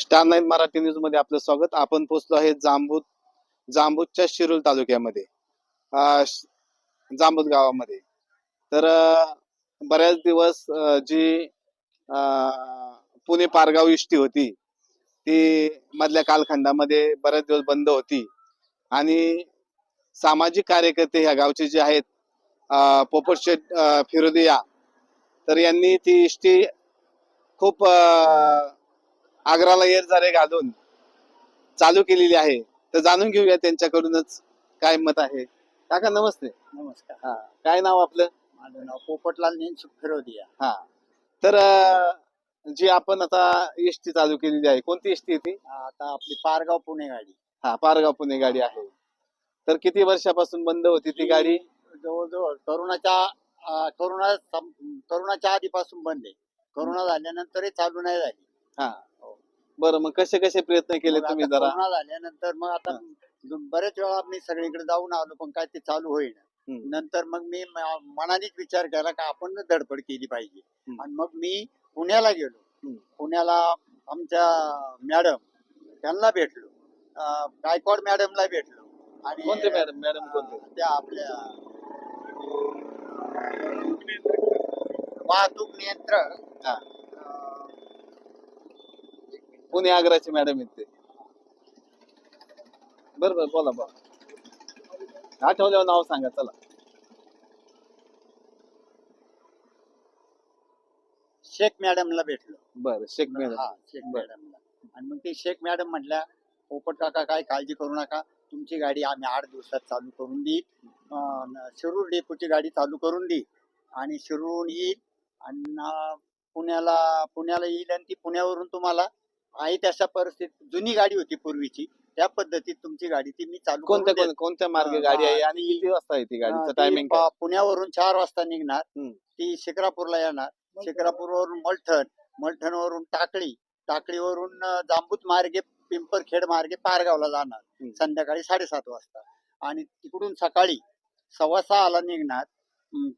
Star nine Marathi news मध्ये आपलं स्वागत. आपण पोहोचलो आहे जांबूदच्या शिरूर तालुक्यामध्ये, जांबूद गावामध्ये. तर बऱ्याच दिवस जी पुणे पारगाव इष्टी होती ती मधल्या कालखंडामध्ये बऱ्याच दिवस बंद होती आणि सामाजिक कार्यकर्ते ह्या गावचे जे आहेत, पोपट शेठ फिरोदिया, तर यांनी ती इष्टी खूप आग्राला येरझारे घालून चालू केलेली आहे. तर जाणून घेऊया त्यांच्याकडूनच काय मत आहे. काका नमस्ते. नमस्कार. हा, काय नाव आपलं? माझं नाव पोपटलाल नेनसुख फिरोदिया. हा, तर जी आपण आता एसटी चालू केलेली आहे, कोणती एसटी ती? आता आपली पारगाव पुणे गाडी. हा, पारगाव पुणे गाडी आहे. तर किती वर्षापासून बंद होती ती गाडी? जवळजवळ करोनाच्या आधीपासून बंद आहे. करोना झाल्यानंतरही चालू नाही झाली. हा, बरं, मग कसे कसे प्रयत्न केले मग तुम्ही आता जरा? करोना झाल्यानंतर मग आता बरेच वेळा मी सगळीकडे जाऊन आलो, पण काय ते चालू होईल. नंतर मग मी मनानेच विचार केला का आपण धडपड केली पाहिजे. आणि मग मी पुण्याला गेलो. पुण्याला आमच्या मॅडम त्यांना भेटलो, गायकवाड मॅडमला भेटलो. आणि कोणते मॅडम कोणते? त्या आपल्या वाहतूक नियंत्रण, हा, पुणे आग्राचे मॅडम आहेत ते. बरोबर, बोला बोला, आठवल्यावर नाव सांगा. चला. शेख मॅडमला भेटलो. बरं, शेख मॅडम. हा, शेख मॅडमला. आणि मग ते शेख मॅडम म्हटल्या, पोपट काका काय काळजी करू नका, तुमची गाडी आम्ही 8 दिवसात चालू करून देईल. शिरूर डेपोची गाडी चालू करून देईल आणि शिरूरहून येईल आणि पुण्याला येईल. आणि ती पुण्यावरून तुम्हाला आहे तशा परिस्थितीत, जुनी गाडी होती पूर्वीची, त्या पद्धतीत तुमची गाडी ती मी चालू करून देईल. कोणत्या मार्गे गाडी आहे आणि किती वाजता येते गाडीचं ती टायमिंग काय? पुण्यावरून 4 वाजता निघणार. ती शिक्रापूरला येणार. शिक्रापूरवरून मलठणवरून टाकळीवरून जांबूत मार्गे, पिंपरखेड मार्गे पारगावला जाणार संध्याकाळी 7:30 वाजता. आणि तिकडून सकाळी 6:15 निघणार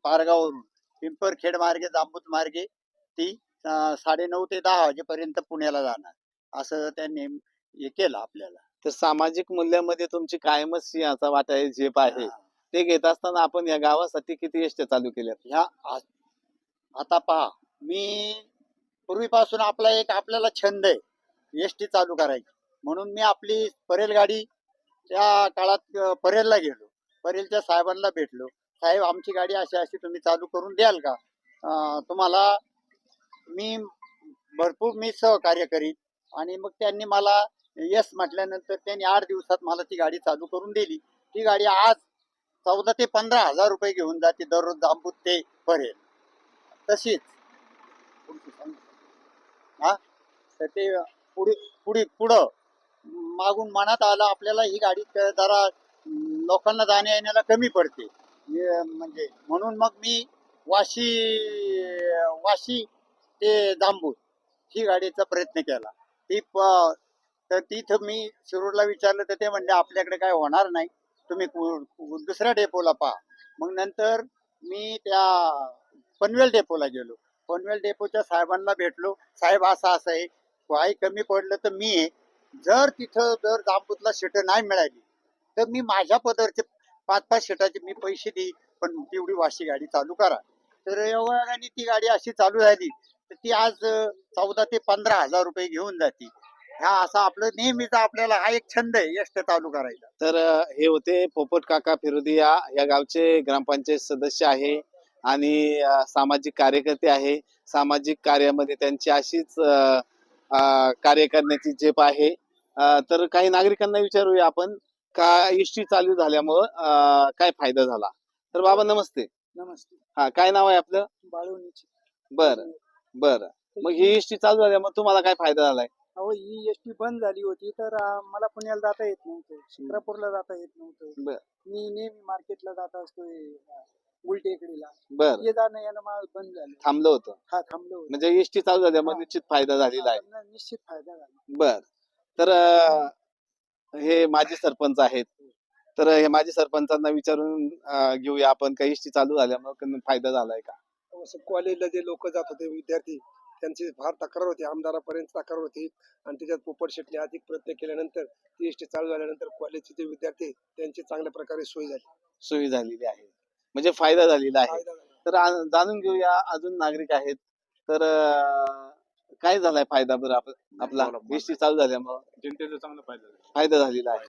पारगाववरून पिंपरखेड मार्गे, जांबूत मार्गे ती 9:30 ते 10 वाजेपर्यंत पुण्याला जाणार. असं त्यांनी हे केलं आपल्याला. तर सामाजिक मूल्यामध्ये तुमची कायमच सिंहाचा वाटा आहे, झेप आहे. ते घेत असताना आपण या गावासाठी किती एसट्या चालू केल्यात? ह्या आता पहा, मी पूर्वीपासून आपल्याला छंद आहे एसटी चालू करायची. म्हणून मी आपली परेल गाडी, त्या काळात परेलला गेलो, परेलच्या साहेबांना भेटलो. साहेब, आमची गाडी अशी अशी तुम्ही चालू करून द्याल का? तुम्हाला मी भरपूर सहकार्य करीन. आणि मग त्यांनी मला यस म्हटल्यानंतर त्यांनी 8 दिवसात मला ती गाडी चालू करून दिली. ती गाडी आज 14 ते 15 हजार रुपये घेऊन जाते दररोज जांबूत ते परेल. तशीच हा, तर ते पुढं मागून मनात आलं आपल्याला ही गाडी जरा लोकांना जाण्या येण्याला कमी पडते. म्हणजे म्हणून मग मी वाशी ते जांबूत ही गाडीचा प्रयत्न केला. तर तिथं मी शिरूरला विचारलं, तर ते म्हणले आपल्याकडे काय होणार नाही, तुम्ही दुसऱ्या डेपोला पहा. मग नंतर मी त्या पनवेल डेपोला गेलो. पनवेल डेपोच्या साहेबांना भेटलो. साहेब, असं आहे, काही कमी पडलं तर मी आहे. जर जांबूतला सीट नाही मिळाली तर मी माझ्या पदरचे 5-5 सीटाचे मी पैसे देईन, पण तेवढी वाशी गाडी चालू करा. तर एवढ्याने ती गाडी अशी चालू झाली तर ती आज 14 ते 15 हजार रुपये घेऊन जाते. हा असा आपलं नेहमीचा आपल्याला हा एक छंद आहे एसटी चालू करायचा. तर हे होते पोपट काका फिरोदिया, या गावचे ग्रामपंचायत सदस्य आहे आणि सामाजिक कार्यकर्ते आहे. सामाजिक कार्यामध्ये त्यांची अशीच कार्य करण्याची झेप आहे. तर काही नागरिकांना विचारूया आपण, का एसटी चालू झाल्यामुळं काय फायदा झाला. तर बाबा नमस्ते. नमस्ते. हा, काय नाव आहे आपलं? बाळूनीची. बर. मग ही एसटी चालू झाल्यामुळे तुम्हाला काय फायदा झालाय? अहो, ही एसटी बंद झाली होती तर मला पुण्याला जाता येत नव्हतं, शिक्रापूरला जाता येत नव्हतं. मी नेहमी मार्केटला जात असतो गुलटेकडीला. बर, ये जाणं येणं मला बंद झालं, थांबलं होतं. हा, थांबलो होतो. म्हणजे एसटी चालू झाल्यामुळे निश्चित फायदा झालेला आहे. निश्चित फायदा झाला. बर. तर हे माजी सरपंच आहेत, तर हे माजी सरपंचांना विचारून घेऊया आपण, काही एसटी चालू झाल्यामुळे फायदा झालाय का? कॉलेजला जे लोक जात होते विद्यार्थी, त्यांची फार तक्रार होती, आमदारापर्यंत तक्रार होती आणि त्याच्यात पोपट शेट्टी अधिक प्रयत्न केल्यानंतर ती एसटी चालू झाल्यानंतर कॉलेजचे जे विद्यार्थी त्यांची चांगल्या प्रकारे सोय झाली. सोयी झालेली आहे, म्हणजे फायदा झालेला आहे. फायदा झाला. तर जाणून घेऊया, अजून नागरिक आहेत. तर काय झालाय फायदा बरं आपला एसटी चालू झाल्यामुळं? जनतेचा चांगला फायदा झाला. फायदा झालेला आहे.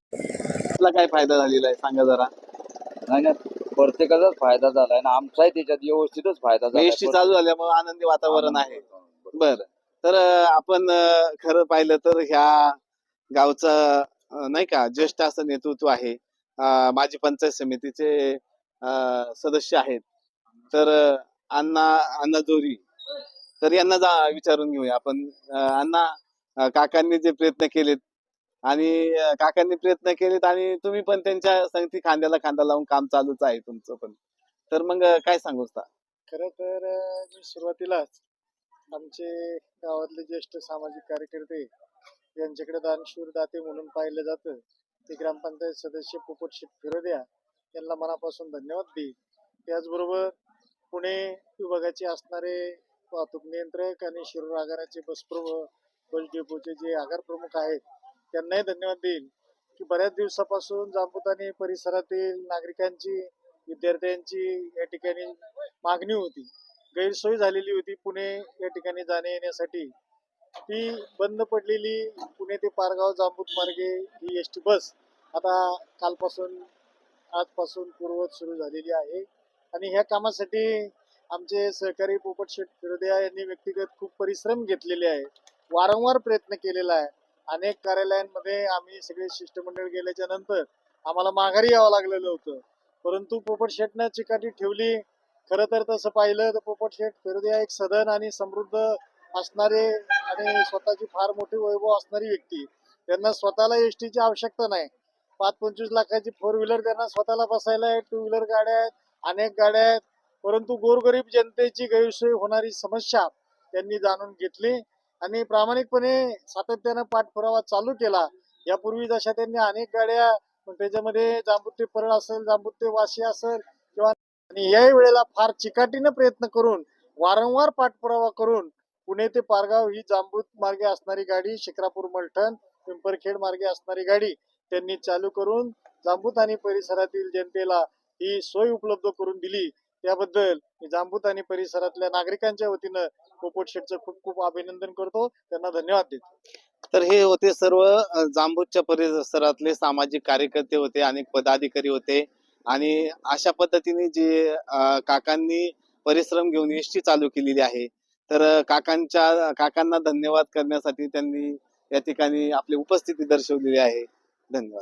आपला काय फायदा झालेला आहे सांगा जरा. नाही नाही, प्रत्येकाचाच फायदा झालाय ना, आमचाही त्याच्यात व्यवस्थितच फायदा झालाय. एसटी चालू झाल्यामुळे आनंदी वातावरण आहे. बर, तर आपण खरं पाहिलं तर ह्या गावचं नाही का ज्येष्ठ असं नेतृत्व आहे. माजी पंचायत समितीचे सदस्य आहेत. तर अण्णा जोरी, तर यांना विचारून घेऊया आपण. अण्णा, काकांनी जे प्रयत्न केलेत आणि तुम्ही पण त्यांच्या संगती खांद्याला खांदा लावून काम चालूच आहे तुमचं पण. तर मग काय सांगू शकता? खरं तर मी सुरुवातीलाच आमचे गावातले ज्येष्ठ सामाजिक कार्यकर्ते यांच्याकडे दानशूर दाते म्हणून पाहिलं जातं ते ग्रामपंचायत सदस्य पोपट शेट फिरोदिया यांना मनापासून धन्यवाद देईल. त्याचबरोबर पुणे विभागाचे असणारे वाहतूक नियंत्रक आणि शिरूर आगाराचे बस डेपोचे जे आगार प्रमुख आहेत त्यांनाही धन्यवाद देईल की बऱ्याच दिवसापासून जांबूत आणि परिसरातील नागरिकांची, विद्यार्थ्यांची या ठिकाणी मागणी होती, गैरसोय झालेली होती पुणे या ठिकाणी जाणे येण्यासाठी. ती बंद पडलेली पुणे ते पारगाव जांबूत मार्गे ही एसटी बस आता आजपासून पूर्ववत सुरू झालेली आहे. आणि ह्या कामासाठी आमचे सहकारी पोपट शेट फिरोदिया यांनी व्यक्तिगत खूप परिश्रम घेतलेले आहेत, वारंवार प्रयत्न केलेला आहे. अनेक कार्यालयांमध्ये आम्ही सगळे शिष्टमंडळ गेल्याच्या नंतर आम्हाला माघारी यावं लागलेलं होतं, परंतु पोपट शेटनं चिकाटी ठेवली. खरं तर तसं पाहिलं तर पोपट शेट फिरोदिया एक सधन आणि समृद्ध असणारे आणि स्वतःची फार मोठी वैभव असणारी व्यक्ती. त्यांना स्वतःला एसटीची आवश्यकता नाही. 5-25 लाखाची 4 व्हीलर त्यांना स्वतःला बसायला आहे, 2 व्हीलर गाड्या आहेत, अनेक गाड्या आहेत. परंतु गोरगरीब जनतेची गैरसोय होणारी समस्या त्यांनी जाणून घेतली आणि प्रामाणिकपणे सातत्यानं पाठपुरावा चालू केला. यापूर्वी जशा त्यांनी अनेक गाड्या, त्याच्यामध्ये जांबूत ते परळ असेल, जांबूत ते वाशी असेल किंवा, आणि याही वेळेला फार चिकाटीनं प्रयत्न करून वारंवार पाठपुरावा करून पुणे ते पारगाव ही जांबूत मार्गे असणारी गाडी, शिक्रापूर मलठण पिंपरखेड मार्गे असणारी गाडी त्यांनी चालू करून जांबूत आणि परिसरातील जनतेला ही सोय उपलब्ध करून दिली. त्याबद्दल मी जांबूत आणि परिसरातल्या नागरिकांच्या वतीनं पोपट शेटचं खूप खूप अभिनंदन करतो, त्यांना धन्यवाद देतो. तर हे होते सर्व जांबूतच्या परिसरातले सामाजिक कार्यकर्ते होते, अनेक पदाधिकारी होते. आणि अशा पद्धतीने जे काकांनी परिश्रम घेऊन एसटी चालू केलेली आहे. तर काकांना धन्यवाद करण्यासाठी त्यांनी या ठिकाणी आपली उपस्थिती दर्शवलेली आहे. धन्यवाद.